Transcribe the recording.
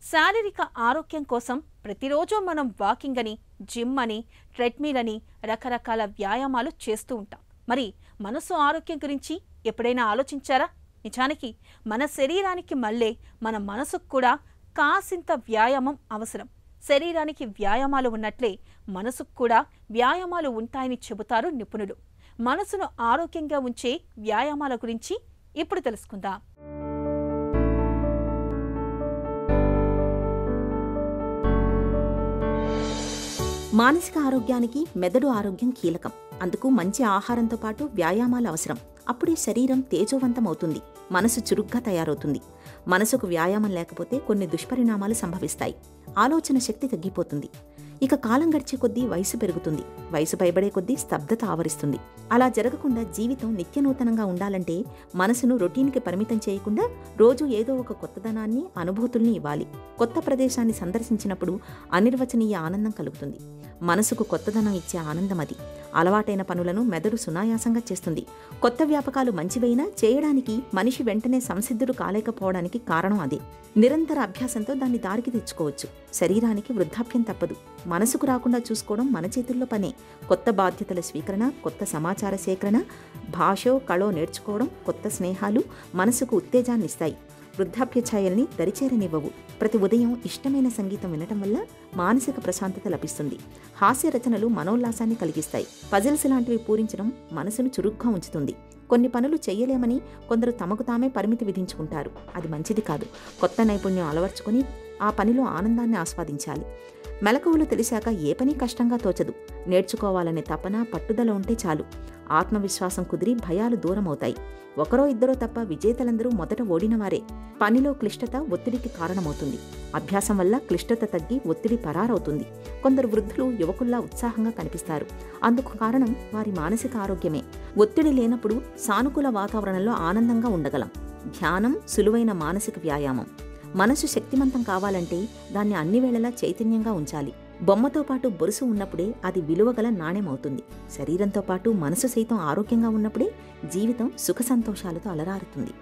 శారీరక ఆరోగ్యం కోసం ప్రతిరోజు మనం వాకింగ్ అని, జిమ్ అని, ట్రెడ్మిల్ అని రకరకాల వ్యాయామాలు చేస్తూ ఉంటాం. మరి మనసు ఆరోగ్యం గురించి ఎప్పుడైనా ఆలోచించారా? నిజానికి మన శరీరానికి మళ్ళీ మన మనసుకు కూడా కాసింత వ్యాయామం అవసరం. శరీరానికి వ్యాయామాలు ఉన్నట్లే మనసుకు కూడా వ్యాయామాలు ఉంటాయని చెబుతారు నిపుణులు. మనసును ఆరోగ్యంగా ఉంచే వ్యాయామాల గురించి ఇప్పుడు తెలుసుకుందాం. మానసిక ఆరోగ్యానికి మెదడు ఆరోగ్యం కీలకం. అందుకు మంచి ఆహారంతో పాటు వ్యాయామాలు అవసరం. అప్పుడే శరీరం తేజోవంతం అవుతుంది, మనసు చురుగ్గా తయారవుతుంది. మనసుకు వ్యాయామం లేకపోతే కొన్ని దుష్పరిణామాలు సంభవిస్తాయి. ఆలోచన శక్తి తగ్గిపోతుంది. ఇక కాలం గడిచే కొద్దీ వయసు పెరుగుతుంది. వయసు పైబడే కొద్దీ స్తబ్దత ఆవరిస్తుంది. అలా జరగకుండా జీవితం నిత్యనూతనంగా ఉండాలంటే మనసును రొటీన్కి పరిమితం చేయకుండా రోజు ఏదో ఒక కొత్తదనాన్ని, అనుభూతుల్ని ఇవ్వాలి. కొత్త ప్రదేశాన్ని సందర్శించినప్పుడు అనిర్వచనీయ ఆనందం కలుగుతుంది. మనసుకు కొత్తదనం ఇచ్చే ఆనందం అది. అలవాటైన పనులను మెదడు సునాయాసంగా చేస్తుంది. కొత్త వ్యాపకాలు మంచివైనా చేయడానికి మనిషి వెంటనే సంసిద్ధుడు కాలేకపోవడానికి కారణం అదే. నిరంతర అభ్యాసంతో దాన్ని దారికి తెచ్చుకోవచ్చు. శరీరానికి వృద్ధాప్యం తప్పదు. మనసుకు రాకుండా చూసుకోవడం మన చేతుల్లో పనే. కొత్త బాధ్యతల స్వీకరణ, కొత్త సమాచార సేకరణ, భాషో కళో నేర్చుకోవడం, కొత్త స్నేహాలు మనసుకు ఉత్తేజాన్నిస్తాయి. వృద్ధాప్య ఛాయల్ని దరిచేరనివ్వవు. ప్రతి ఉదయం ఇష్టమైన సంగీతం వినటం వల్ల మానసిక ప్రశాంతత లభిస్తుంది. హాస్య రచనలు మనోల్లాసాన్ని కలిగిస్తాయి. పజిల్స్ లాంటివి పూరించడం మనసును చురుగ్గా ఉంచుతుంది. కొన్ని పనులు చెయ్యలేమని కొందరు తమకు తామే పరిమితి విధించుకుంటారు. అది మంచిది కాదు. కొత్త నైపుణ్యం అలవర్చుకొని ఆ పనిలో ఆనందాన్ని ఆస్వాదించాలి. మెలకువలు తెలిసాక ఏ పని కష్టంగా తోచదు. నేర్చుకోవాలనే తపన, పట్టుదల ఉంటే చాలు. ఆత్మవిశ్వాసం కుదిరి భయాలు దూరమవుతాయి. ఒకరో ఇద్దరో తప్ప విజేతలందరూ మొదట ఓడినవారే. పనిలో క్లిష్టత ఒత్తిడికి కారణమవుతుంది. అభ్యాసం వల్ల క్లిష్టత తగ్గి ఒత్తిడి పరారవుతుంది. కొందరు వృద్ధులు యువకుల్లా ఉత్సాహంగా కనిపిస్తారు. అందుకు కారణం వారి మానసిక ఆరోగ్యమే. ఒత్తిడి లేనప్పుడు సానుకూల వాతావరణంలో ఆనందంగా ఉండగలం. ధ్యానం సులువైన మానసిక వ్యాయామం. మనసు శక్తిమంతం కావాలంటే దాన్ని అన్ని వేళలా చైతన్యంగా ఉంచాలి. బొమ్మతో పాటు బొరుసు ఉన్నప్పుడే అది విలువగల నాణ్యమవుతుంది. శరీరంతో పాటు మనసు సైతం ఆరోగ్యంగా ఉన్నప్పుడే జీవితం సుఖ సంతోషాలతో అలరారుతుంది.